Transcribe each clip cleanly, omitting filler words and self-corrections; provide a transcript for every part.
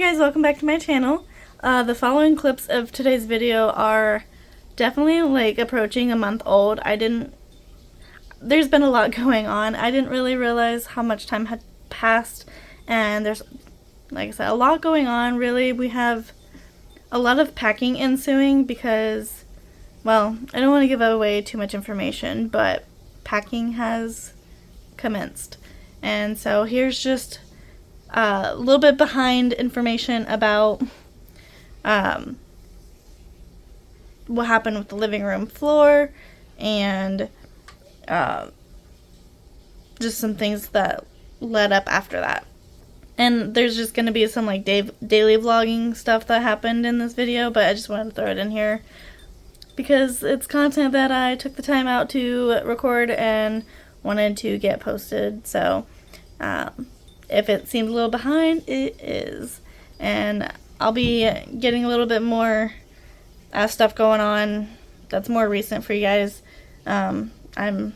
guys, welcome back to my channel. The following clips of today's video are definitely like approaching a month old. There's been a lot going on. I didn't really realize how much time had passed, and there's, like I said, a lot going on. Really, we have a lot of packing ensuing because, well, I don't want to give away too much information, but packing has commenced. And so here's just a little bit behind information about what happened with the living room floor and just some things that led up after that. And there's just going to be some like daily vlogging stuff that happened in this video, but I just wanted to throw it in here because it's content that I took the time out to record and wanted to get posted. So if it seemed a little behind, it is. And I'll be getting a little bit more stuff going on that's more recent for you guys. I'm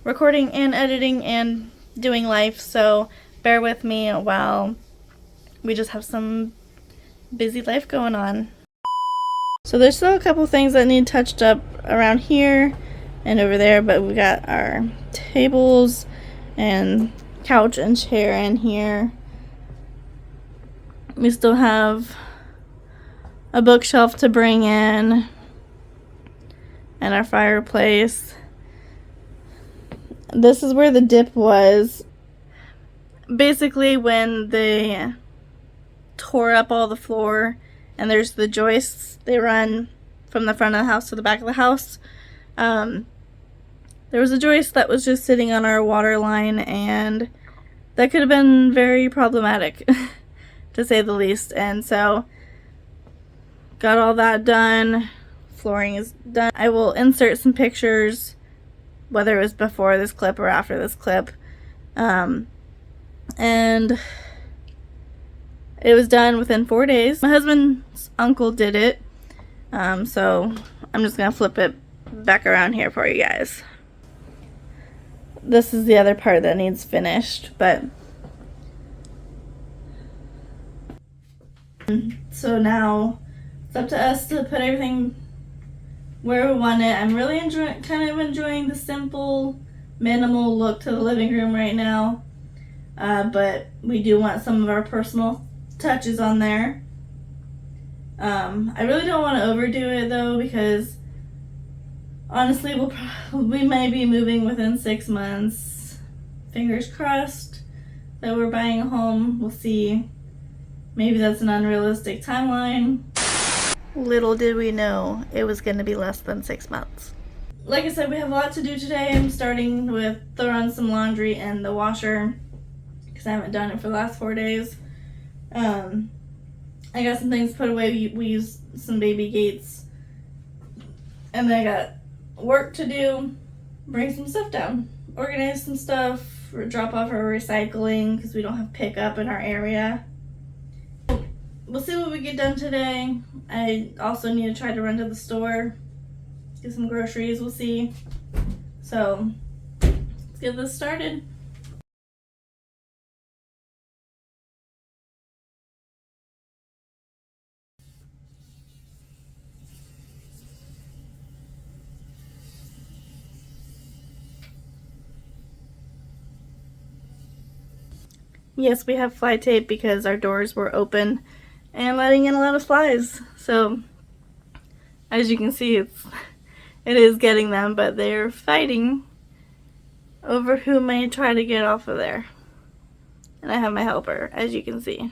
recording and editing and doing life, so bear with me while we just have some busy life going on. So there's still a couple things that need touched up around here and over there, but we got our tables and couch and chair in here. We still have a bookshelf to bring in and our fireplace. This is where the dip was. Basically, when they tore up all the floor, and there's the joists, they run from the front of the house to the back of the house. There was a joist that was just sitting on our water line, and that could have been very problematic, to say the least. And so, got all that done. Flooring is done. I will insert some pictures, whether it was before this clip or after this clip. And it was done within 4 days. My husband's uncle did it. So I'm just going to flip it back around here for you guys. This is the other part that needs finished, but so now it's up to us to put everything where we want it. I'm really enjoying the simple, minimal look to the living room right now, but we do want some of our personal touches on there. I really don't want to overdo it though, because honestly we may be moving within 6 months. Fingers crossed that we're buying a home. We'll see. Maybe that's an unrealistic timeline. Little did we know it was going to be less than 6 months. Like I said, we have a lot to do today. I'm starting with throwing some laundry in the washer because I haven't done it for the last 4 days. I got some things put away. We used some baby gates. And then I got work to do. Bring some stuff down. Organize some stuff. Or drop off our recycling because we don't have pickup in our area. We'll see what we get done today. I also need to try to run to the store. Get some groceries. We'll see. So, let's get this started. Yes, we have fly tape because our doors were open and letting in a lot of flies. So, as you can see, it is getting them, but they're fighting over who may try to get off of there. And I have my helper, as you can see.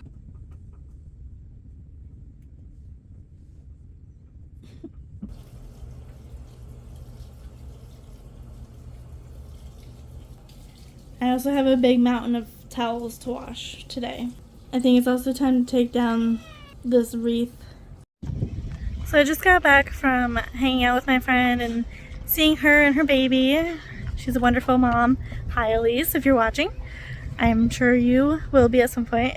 I also have a big mountain of towels to wash today. I think it's also time to take down this wreath. So I just got back from hanging out with my friend and seeing her and her baby. She's a wonderful mom. Hi Elise, if you're watching. I'm sure you will be at some point.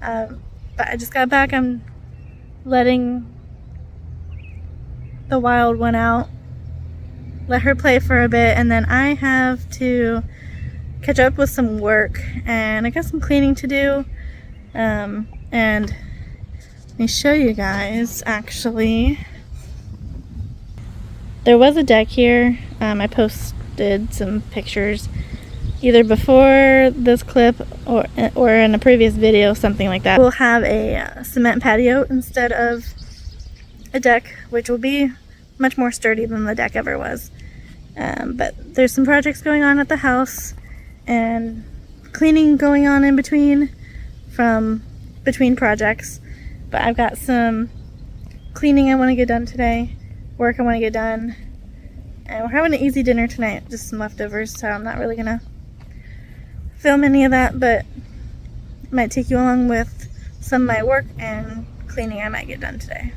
But I just got back. I'm letting the wild one out. Let her play for a bit, and then I have to catch up with some work, and I got some cleaning to do. And And let me show you guys, actually. There was a deck here. I posted some pictures either before this clip or in a previous video, something like that. We'll have a cement patio instead of a deck, which will be much more sturdy than the deck ever was. But there's some projects going on at the house and cleaning going on in between projects. But I've got some cleaning I want to get done today, work I want to get done, and we're having an easy dinner tonight, just some leftovers, so I'm not really gonna film any of that, but I might take you along with some of my work and cleaning I might get done today.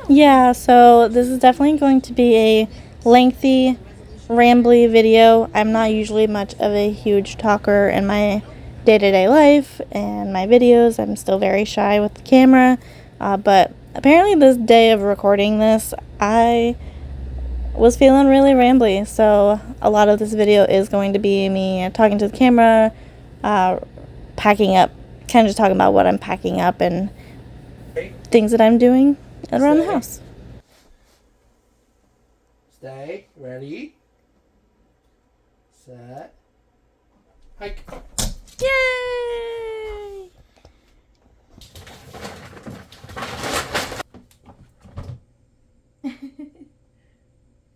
Yeah, so this is definitely going to be a lengthy, rambly video. I'm not usually much of a huge talker in my day-to-day life and my videos. I'm still very shy with the camera, but apparently this day of recording this, I was feeling really rambly, so a lot of this video is going to be me talking to the camera, packing up, kind of just talking about what I'm packing up and things that I'm doing around the house. Stay. Ready. Set. Hike. Yay!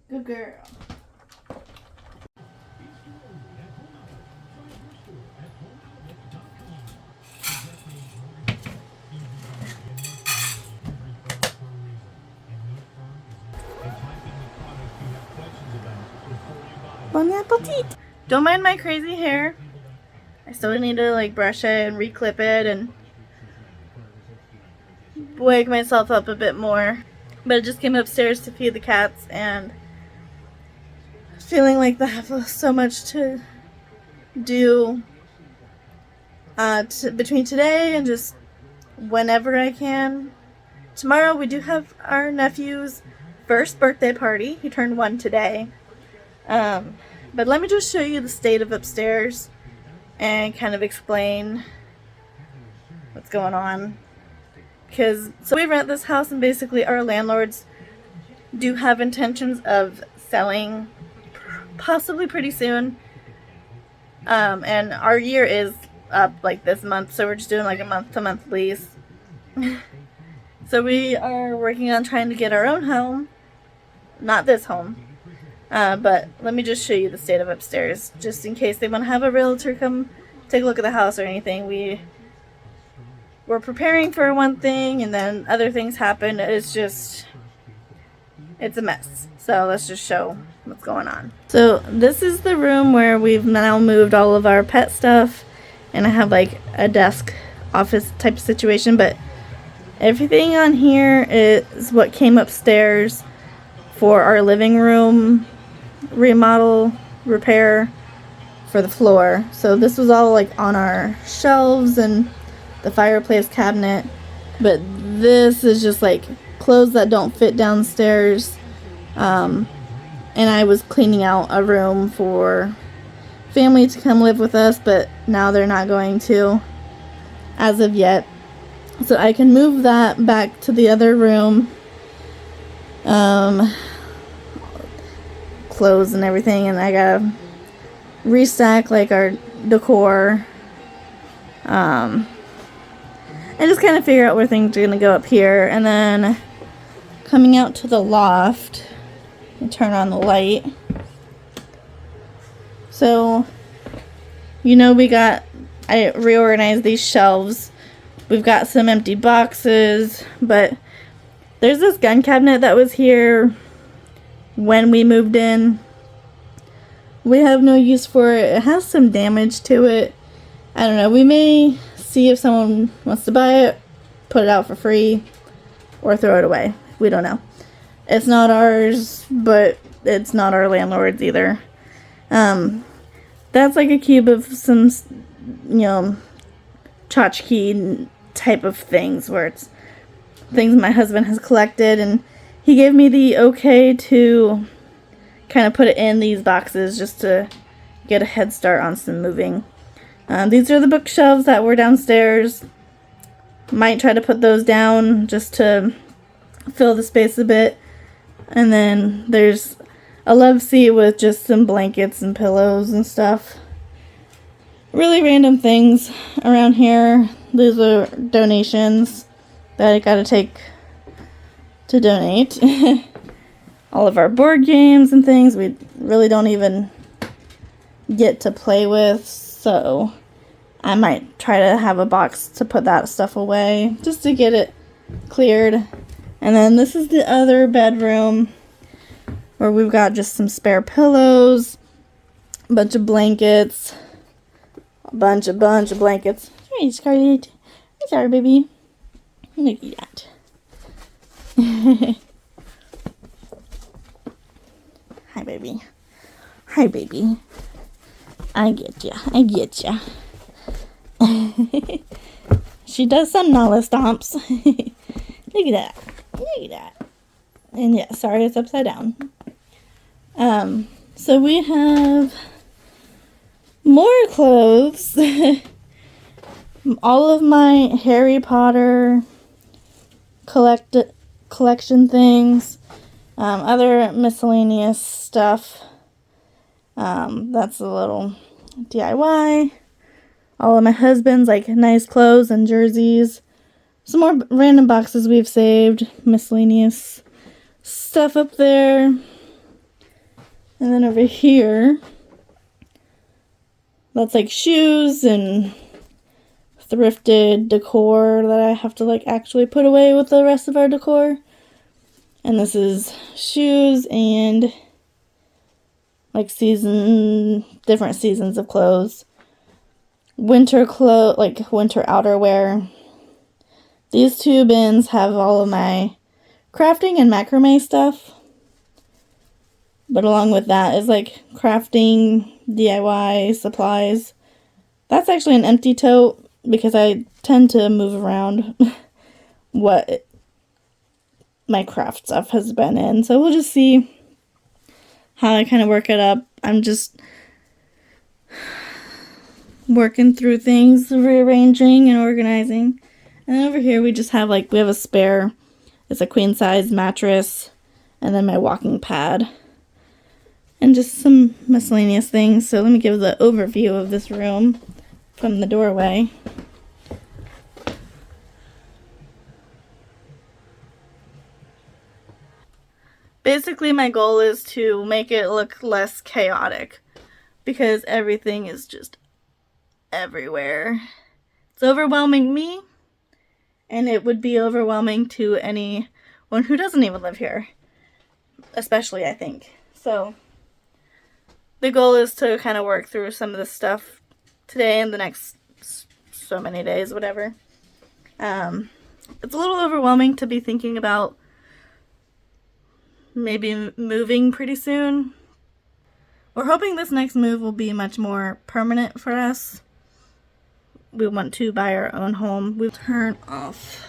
Good girl. Bon appetit! Don't mind my crazy hair. I still need to like brush it and reclip it and wake myself up a bit more. But I just came upstairs to feed the cats and feeling like I have so much to do between today and just whenever I can. Tomorrow we do have our nephew's first birthday party. He turned 1 today. But let me just show you the state of upstairs and kind of explain what's going on. So we rent this house, and basically our landlords do have intentions of selling possibly pretty soon. And our year is up like this month, so we're just doing like a month-to-month lease. So we are working on trying to get our own home. Not this home. But let me just show you the state of upstairs, just in case they want to have a realtor come take a look at the house or anything. We're preparing for one thing, and then other things happen. It's a mess. So let's just show what's going on. So this is the room where we've now moved all of our pet stuff, and I have like a desk office type of situation, but everything on here is what came upstairs for our living room remodel repair for the floor. So this was all like on our shelves and the fireplace cabinet, but this is just like clothes that don't fit downstairs. And I was cleaning out a room for family to come live with us, but now they're not going to as of yet, so I can move that back to the other room. Clothes and everything, and I gotta restack like our decor, and just kind of figure out where things are gonna go up here. And then coming out to the loft, and turn on the light. So I reorganized these shelves. We've got some empty boxes, but there's this gun cabinet that was here when we moved in. We have no use for it. It has some damage to it. I don't know. We may see if someone wants to buy it, put it out for free, or throw it away. We don't know. It's not ours, but it's not our landlord's either. That's like a cube of some, tchotchke type of things, where it's things my husband has collected, and he gave me the okay to kind of put it in these boxes just to get a head start on some moving. These are the bookshelves that were downstairs. Might try to put those down just to fill the space a bit. And then there's a love seat with just some blankets and pillows and stuff. Really random things around here. These are donations that I gotta take to donate. All of our board games and things we really don't even get to play with, so I might try to have a box to put that stuff away just to get it cleared. And then this is the other bedroom where we've got just some spare pillows, a bunch of blankets, a bunch of blankets. Hey, Scarlett. Hey, sorry, baby. Look at that. Hi, baby. Hi, baby. I get ya. She does some nala stomps. Look at that. And yeah, sorry, it's upside down. So we have more clothes. All of my Harry Potter collection things, other miscellaneous stuff. That's a little DIY. All of my husband's like nice clothes and jerseys. Some more random boxes we've saved, miscellaneous stuff up there. And then over here, that's like shoes and thrifted decor that I have to like actually put away with the rest of our decor. And this is shoes and like different seasons of clothes. Winter winter outerwear. These two bins have all of my crafting and macrame stuff. But along with that is like crafting, DIY supplies. That's actually an empty tote because I tend to move around what my craft stuff has been in. So we'll just see how I kind of work it up. I'm just working through things, rearranging and organizing. And then over here we just have we have a spare, it's a queen size mattress, and then my walking pad. And just some miscellaneous things. So let me give the overview of this room from the doorway. Basically, my goal is to make it look less chaotic because everything is just everywhere. It's overwhelming me, and it would be overwhelming to anyone who doesn't even live here, especially, I think. So the goal is to kind of work through some of this stuff today and the next so many days, whatever. It's a little overwhelming to be thinking about maybe moving pretty soon. We're hoping this next move will be much more permanent for us. We want to buy our own home. We'll turn off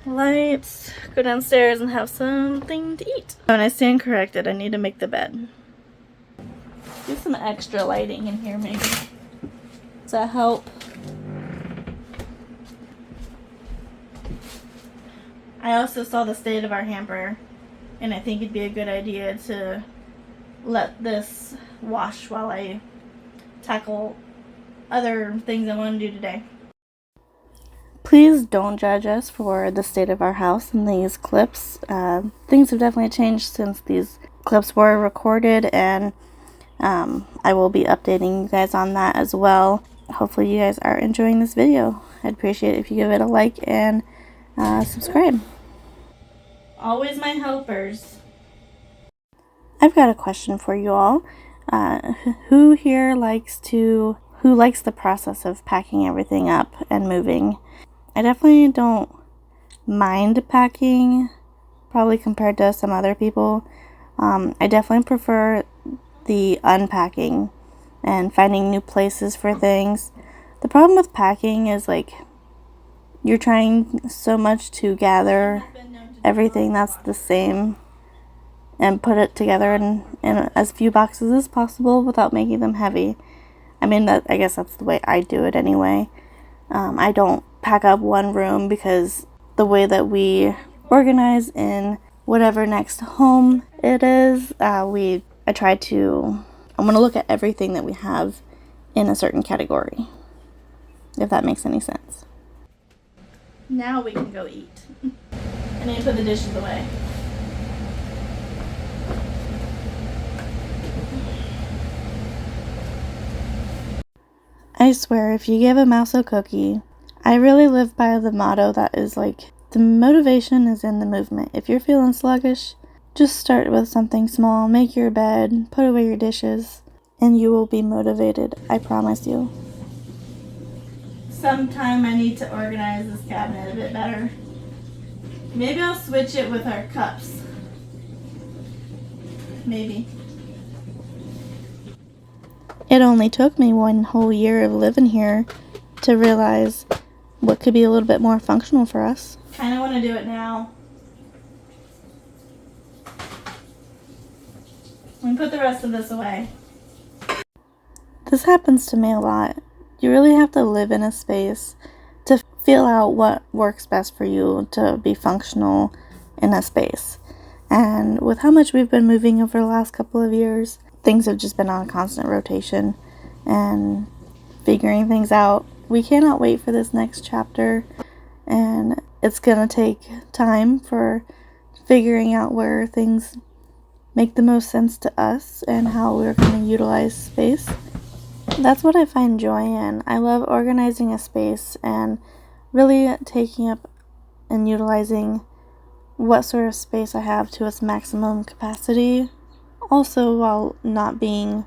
lights, go downstairs and have something to eat. When I stand corrected, I need to make the bed. Do some extra lighting in here maybe. Does that help? I also saw the state of our hamper, and I think it'd be a good idea to let this wash while I tackle other things I want to do today. Please don't judge us for the state of our house in these clips. Things have definitely changed since these clips were recorded, and I will be updating you guys on that as well. Hopefully you guys are enjoying this video. I'd appreciate it if you give it a like and subscribe. Always my helpers. I've got a question for you all. Who here likes the process of packing everything up and moving? I definitely don't mind packing, probably compared to some other people. I definitely prefer the unpacking and finding new places for things. The problem with packing is you're trying so much to gather everything that's the same and put it together in as few boxes as possible without making them heavy. I mean, I guess that's the way I do it anyway. I don't pack up one room because the way that we organize in whatever next home it is, I want to look at everything that we have in a certain category, if that makes any sense. Now we can go eat. I need to put the dishes away. I swear, if you give a mouse a cookie, I really live by the motto that is like, the motivation is in the movement. If you're feeling sluggish, just start with something small, make your bed, put away your dishes, and you will be motivated, I promise you. Sometime I need to organize this cabinet a bit better. Maybe I'll switch it with our cups. Maybe. It only took me 1 whole year of living here to realize what could be a little bit more functional for us. Kind of want to do it now. And put the rest of this away. This happens to me a lot. You really have to live in a space to feel out what works best for you to be functional in a space. And with how much we've been moving over the last couple of years, things have just been on a constant rotation and figuring things out. We cannot wait for this next chapter, and it's gonna take time for figuring out where things make the most sense to us and how we're going to utilize space. That's what I find joy in. I love organizing a space and really taking up and utilizing what sort of space I have to its maximum capacity, also while not being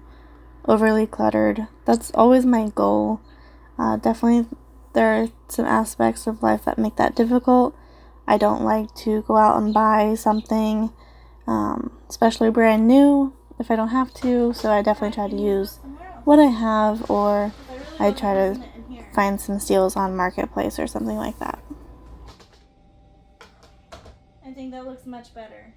overly cluttered. That's always my goal. Definitely there are some aspects of life that make that difficult. I don't like to go out and buy something, especially brand new, if I don't have to, so I definitely try to use what I have, or I try to find some steals on Marketplace or something like that. I think that looks much better.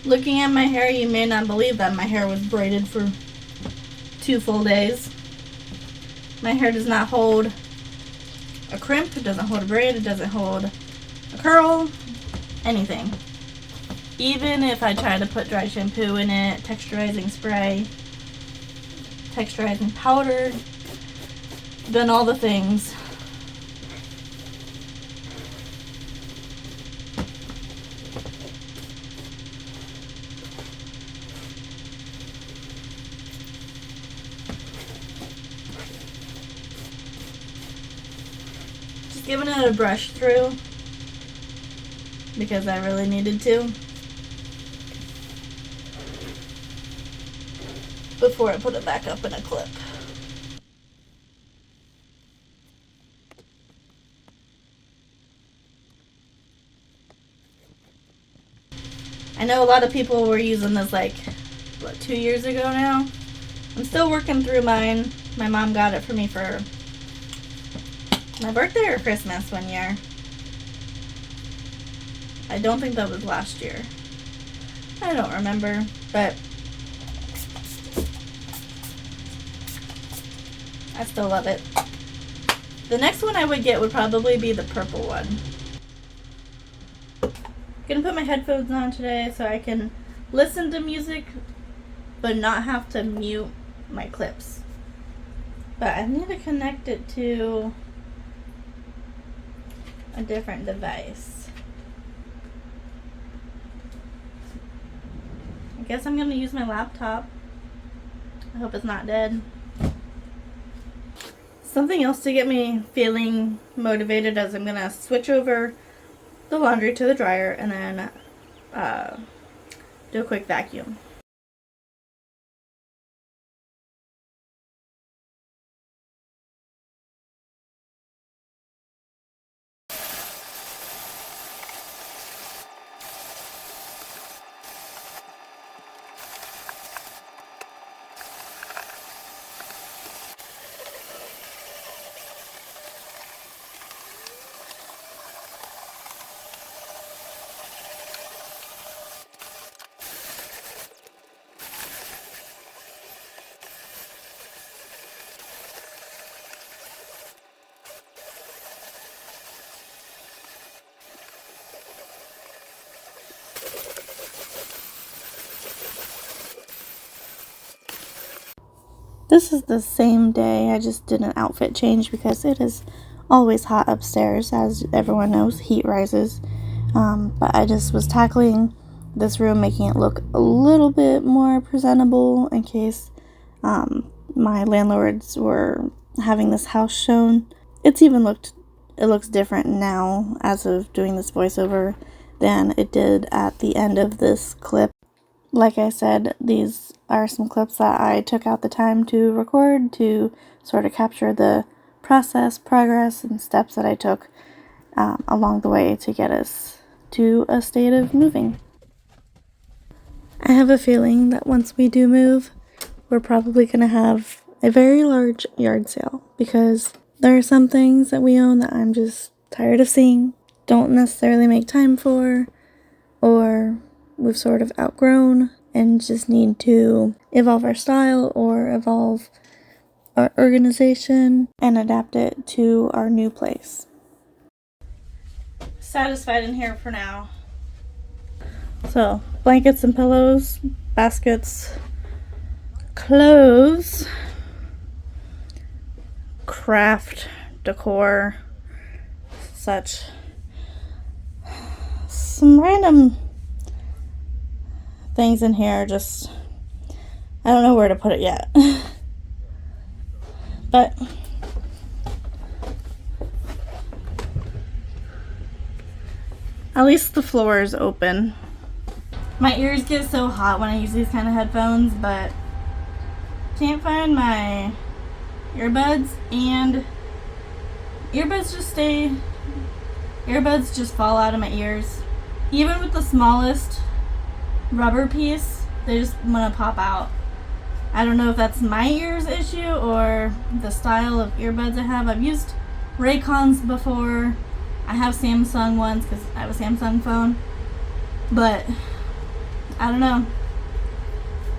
Looking at my hair, you may not believe that my hair was braided for 2 full days. My hair does not hold a crimp, it doesn't hold a braid, it doesn't hold a curl, anything. Even if I try to put dry shampoo in it, texturizing spray, texturizing powder, done all the things. Just giving it a brush through because I really needed to before I put it back up in a clip. I know a lot of people were using this 2 years ago now. I'm still working through mine. My mom got it for me for my birthday or Christmas one year. I don't think that was last year. I don't remember, but I still love it. The next one I would get would probably be the purple one. Gonna put my headphones on today so I can listen to music but not have to mute my clips. But I need to connect it to a different device. I guess I'm gonna use my laptop. I hope it's not dead. Something else to get me feeling motivated is I'm gonna switch over the laundry to the dryer and then do a quick vacuum. This is the same day. I just did an outfit change because it is always hot upstairs. As everyone knows, heat rises. But I just was tackling this room, making it look a little bit more presentable in case my landlords were having this house shown. It looks different now as of doing this voiceover than it did at the end of this clip. Like I said, these are some clips that I took out the time to record to sort of capture the process, progress, and steps that I took along the way to get us to a state of moving. I have a feeling that once we do move, we're probably going to have a very large yard sale because there are some things that we own that I'm just tired of seeing, don't necessarily make time for, or we've sort of outgrown and just need to evolve our style or evolve our organization and adapt it to our new place. Satisfied in here for now. So, blankets and pillows, baskets, clothes, craft, decor, such. Some random things in here, just I don't know where to put it yet. But at least the floor is open. My ears get so hot when I use these kind of headphones, but can't find my earbuds, and earbuds just fall out of my ears. Even with the smallest rubber piece, they just want to pop out. I don't know if that's my ears issue or the style of earbuds I have. I've used Raycons before. I have Samsung ones because I have a Samsung phone. But I don't know.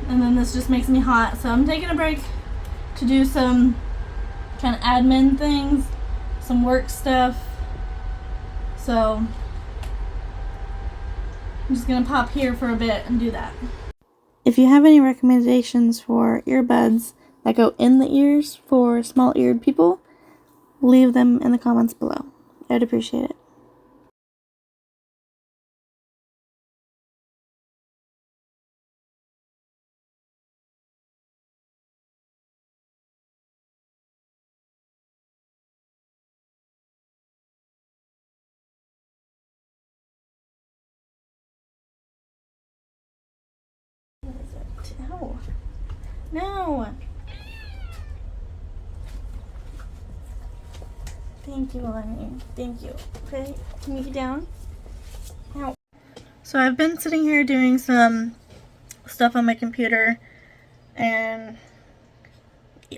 And then this just makes me hot. So I'm taking a break to do some kind of admin things, some work stuff. So I'm just going to pop here for a bit and do that. If you have any recommendations for earbuds that go in the ears for small-eared people, leave them in the comments below. I'd appreciate it. No. No. Thank you, Lenny. Thank you. Okay, can you get down? Ow. So I've been sitting here doing some stuff on my computer and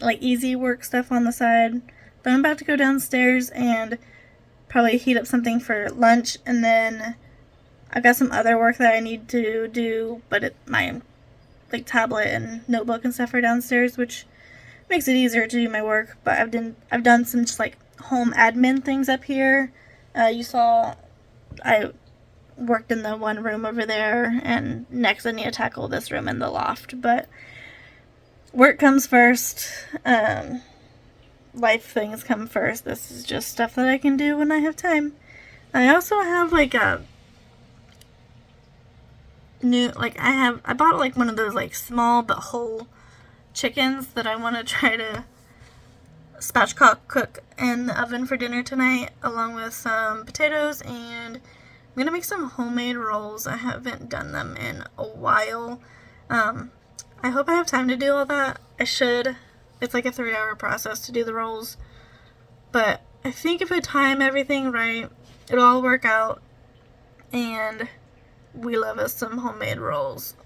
like easy work stuff on the side. But I'm about to go downstairs and probably heat up something for lunch, and then I've got some other work that I need to do, but my like tablet and notebook and stuff are downstairs, which makes it easier to do my work. But I've done some just like home admin things up here. You saw I worked in the one room over there, and next I need to tackle this room in the loft. But work comes first. Life things come first. This is just stuff that I can do when I have time. I also have like a I bought like one of those like small but whole chickens that I want to try to spatchcock cook in the oven for dinner tonight, along with some potatoes, and I'm gonna make some homemade rolls. I haven't done them in a while. I hope I have time to do all that. I should. It's like a 3-hour process to do the rolls, but I think if I time everything right, it'll all work out, and we love us some homemade rolls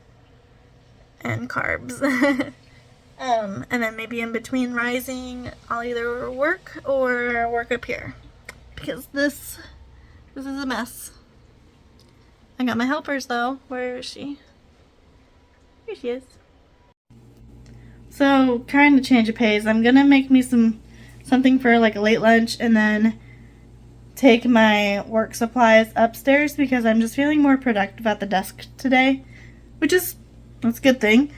and carbs. And then maybe in between rising, I'll either work or work up here, because this is a mess. I got my helpers though. Where is she? Here she is. So trying to change of pace. I'm gonna make me something for like a late lunch, and then take my work supplies upstairs because I'm just feeling more productive at the desk today, which is, that's a good thing.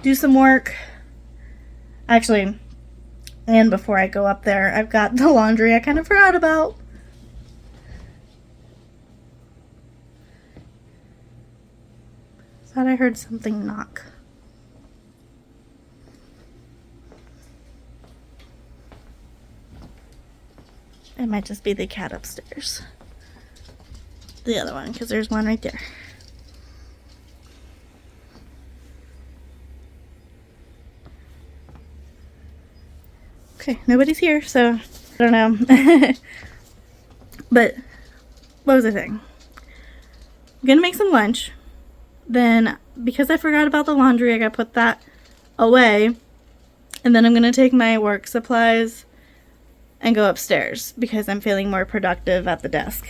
do some work. Actually, and before I go up there, I've got the laundry I kind of forgot about. Thought I heard something knock. It might just be the cat upstairs. The other one, because there's one right there. Okay, nobody's here, so I don't know. But what was I saying? I'm gonna make some lunch. Then, because I forgot about the laundry, I gotta put that away. And then I'm gonna take my work supplies and go upstairs because I'm feeling more productive at the desk.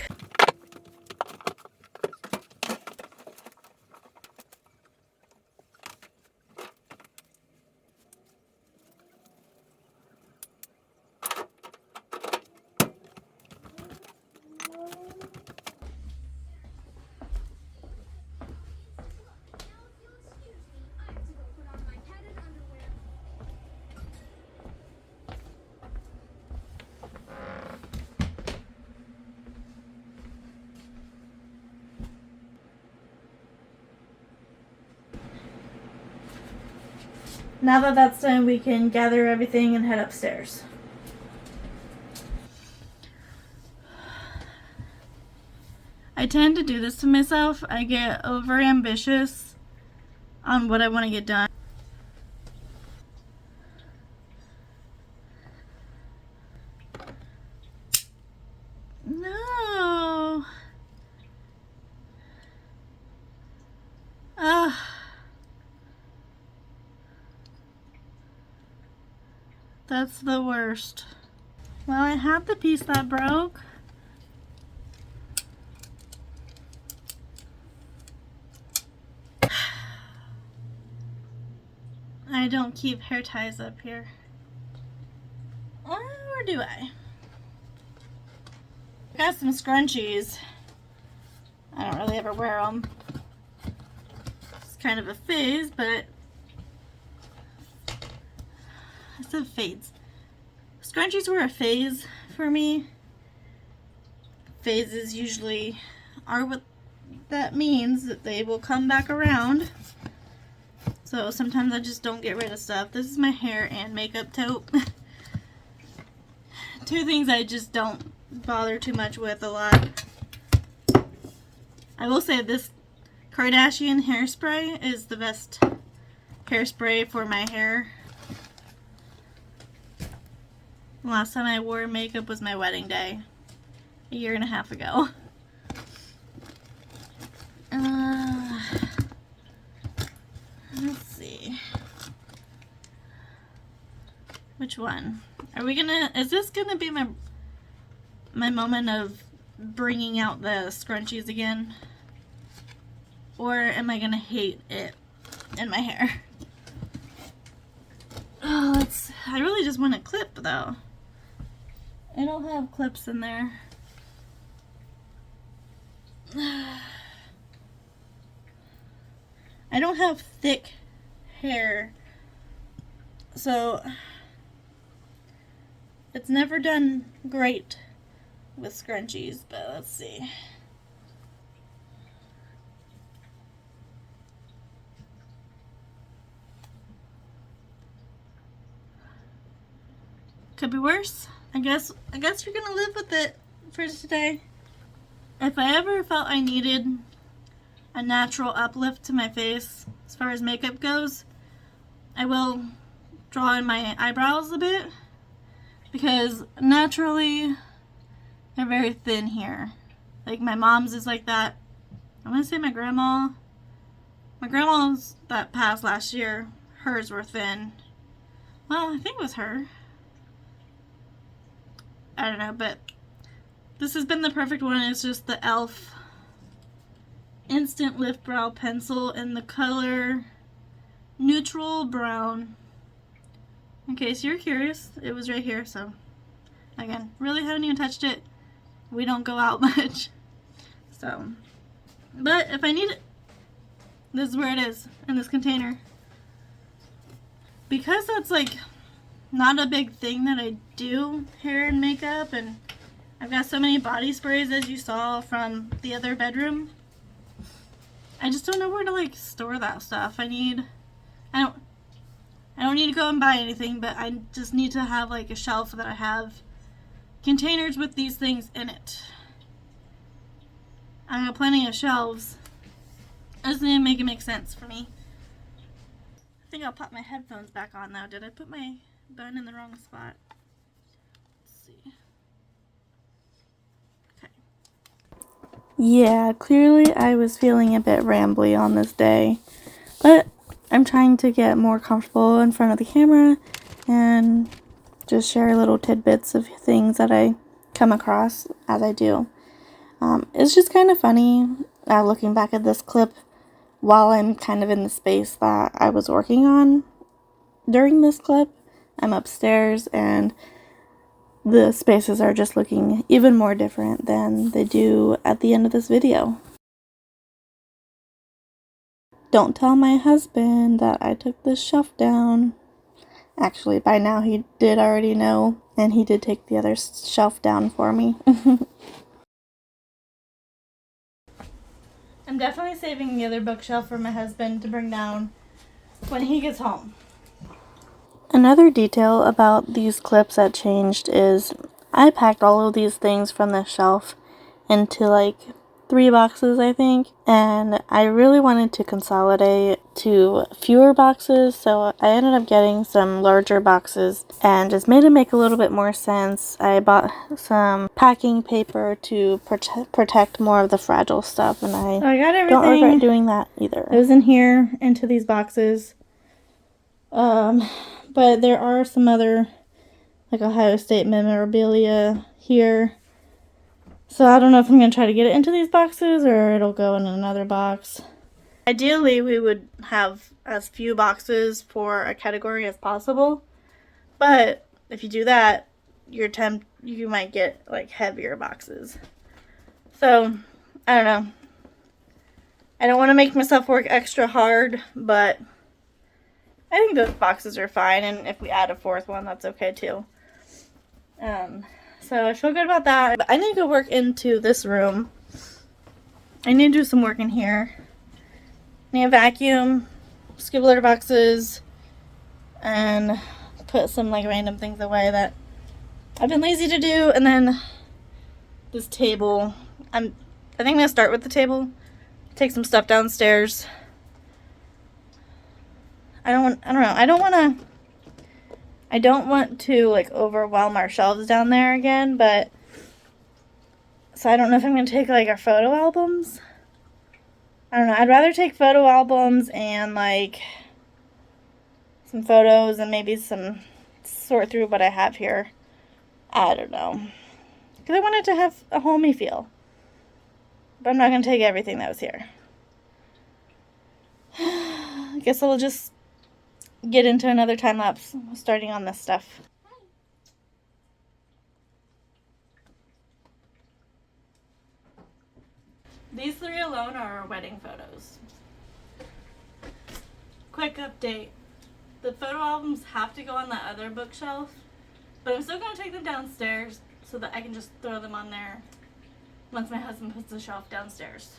Now that that's done, we can gather everything and head upstairs. I tend to do this to myself. I get over ambitious on what I want to get done. No. That's the worst. Well, I had the piece that broke. I don't keep hair ties up here. Or do I? I got some scrunchies. I don't really ever wear them. It's kind of a phase, but I said fades. Scrunchies were a phase for me. Phases usually are what that means, that they will come back around. So sometimes I just don't get rid of stuff. This is my hair and makeup tote. Two things I just don't bother too much with a lot. I will say this Kardashian hairspray is the best hairspray for my hair. Last time I wore makeup was my wedding day, a year and a half ago. Let's see. Which one? Are we gonna, is this gonna be my moment of bringing out the scrunchies again? Or am I gonna hate it in my hair? Oh, I really just want a clip though. I don't have clips in there. I don't have thick hair, so it's never done great with scrunchies, but let's see. Could be worse. I guess you're gonna live with it for today. If I ever felt I needed a natural uplift to my face as far as makeup goes, I will draw in my eyebrows a bit, because naturally they're very thin here. Like my mom's is like that. I'm gonna say my grandma's that passed last year, hers were thin. Well, I think it was her. I don't know, but this has been the perfect one. It's just the e.l.f. Instant Lift Brow Pencil in the color Neutral Brown. In case you're curious, it was right here, so again, really haven't even touched it. We don't go out much. So, but if I need it, this is where it is, in this container. because that's like not a big thing that I do, hair and makeup, and I've got so many body sprays as you saw from the other bedroom. I just don't know where to like store that stuff. I don't need to go and buy anything, but I just need to have like a shelf that I have containers with these things in it. I have plenty of shelves. I just need to make it make sense for me. I think I'll pop my headphones back on now. Did I put my bun in the wrong spot? Let's see. Okay. Yeah, clearly I was feeling a bit rambly on this day, but I'm trying to get more comfortable in front of the camera and just share little tidbits of things that I come across as I do. It's just kind of funny looking back at this clip while I'm kind of in the space that I was working on during this clip. I'm upstairs and the spaces are just looking even more different than they do at the end of this video. Don't tell my husband that I took this shelf down. Actually, by now he did already know, and he did take the other shelf down for me. I'm definitely saving the other bookshelf for my husband to bring down when he gets home. Another detail about these clips that changed is I packed all of these things from the shelf into like 3 boxes, I think, and I really wanted to consolidate to fewer boxes, so I ended up getting some larger boxes and just made it make a little bit more sense. I bought some packing paper to protect more of the fragile stuff, and I got everything. Don't regret doing that either. It was in here into these boxes, but there are some other like Ohio State memorabilia here. So I don't know if I'm going to try to get it into these boxes or it'll go in another box. Ideally, we would have as few boxes for a category as possible. But if you do that, you might get like heavier boxes. So, I don't know. I don't want to make myself work extra hard, but I think those boxes are fine. And if we add a 4th one, that's okay too. So I feel good about that. But I need to go work into this room. I need to do some work in here. I need a vacuum, skip litter boxes, and put some like random things away that I've been lazy to do. And then this table. I think I'm gonna start with the table. Take some stuff downstairs. I don't know. I don't want to like overwhelm our shelves down there again, but so I don't know if I'm going to take like our photo albums. I don't know. I'd rather take photo albums and like some photos and maybe some sort through what I have here. I don't know. Because I want it to have a homey feel. But I'm not going to take everything that was here. I guess I'll just get into another time lapse starting on this stuff. These 3 alone are our wedding photos. Quick update. The photo albums have to go on that other bookshelf, but I'm still going to take them downstairs so that I can just throw them on there once my husband puts the shelf downstairs.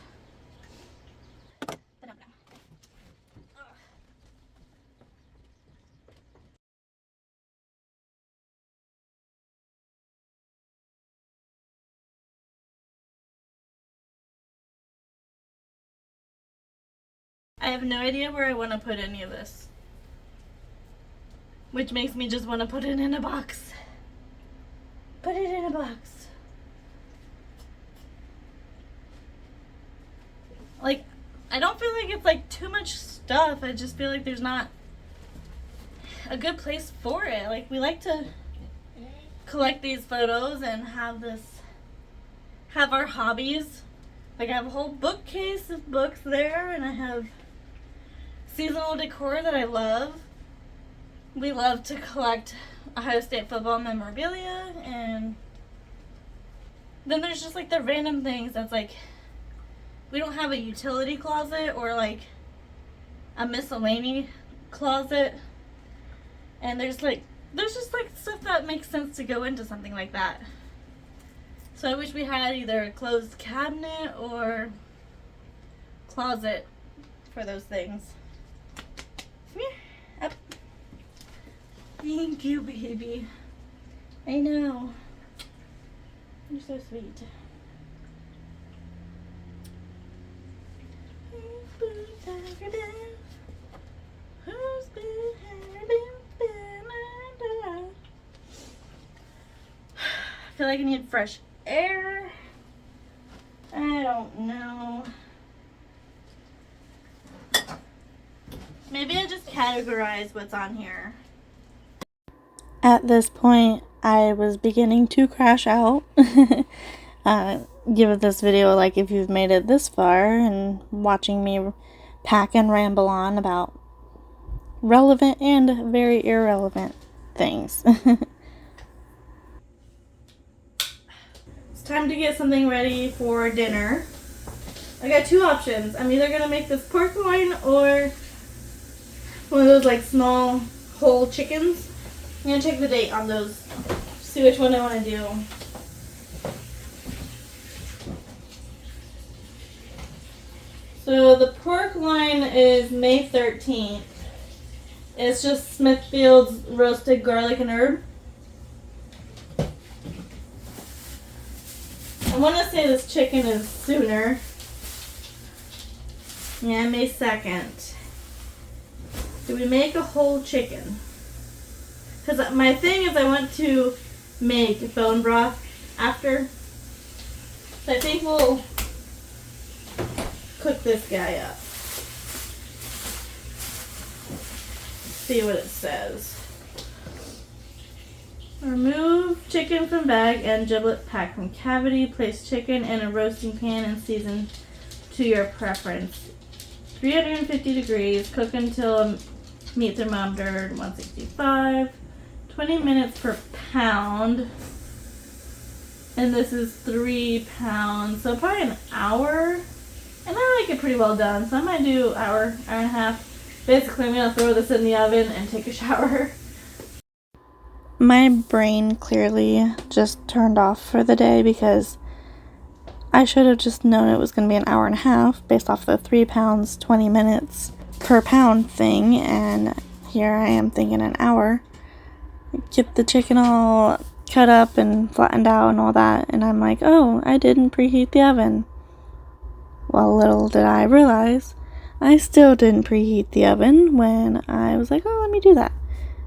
I have no idea where I want to put any of this, which makes me just want to put it in a box. Put it in a box. Like, I don't feel like it's like too much stuff. I just feel like there's not a good place for it. Like, we like to collect these photos and have our hobbies. Like, I have a whole bookcase of books there, and I have seasonal decor that I love. We love to collect Ohio State football memorabilia, and then there's just like the random things that's like, we don't have a utility closet or like a miscellany closet. And there's just like stuff that makes sense to go into something like that. So I wish we had either a closed cabinet or closet for those things. Come here. Up. Thank you, baby. I know. You're so sweet. I feel like I need fresh air. I don't know. Maybe I just categorize what's on here. At this point, I was beginning to crash out. Give this video a like if you've made it this far and watching me pack and ramble on about relevant and very irrelevant things. It's time to get something ready for dinner. I got two options. I'm either going to make this pork loin or one of those like small whole chickens. I'm going to check the date on those, see which one I want to do. So the pork loin is May 13th. It's just Smithfield's roasted garlic and herb. I want to say this chicken is sooner. Yeah, May 2nd. Do we make a whole chicken? Because my thing is I want to make bone broth after. So I think we'll cook this guy up. See what it says. Remove chicken from bag and giblet pack from cavity. Place chicken in a roasting pan and season to your preference. 350 degrees. Cook until meat thermometer 165. 20 minutes per pound. And this is 3 pounds. So probably an hour. And I like it pretty well done. So I might do hour and a half. Basically, I'm going to throw this in the oven and take a shower. My brain clearly just turned off for the day because I should have just known it was going to be an hour and a half based off the 3 pounds, 20 minutes per pound thing. And here I am thinking an hour. Get the chicken all cut up and flattened out and all that. And I'm like, oh, I didn't preheat the oven. Well, little did I realize, I still didn't preheat the oven when I was like, oh, let me do that.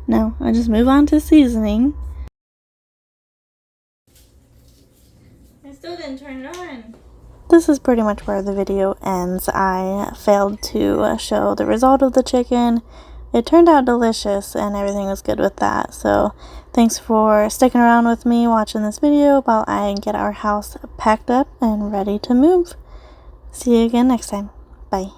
No, I just move on to seasoning. I still didn't turn it on. This is pretty much where the video ends. I failed to show the result of the chicken. It turned out delicious and everything was good with that. So thanks for sticking around with me watching this video while I get our house packed up and ready to move. See you again next time. Bye.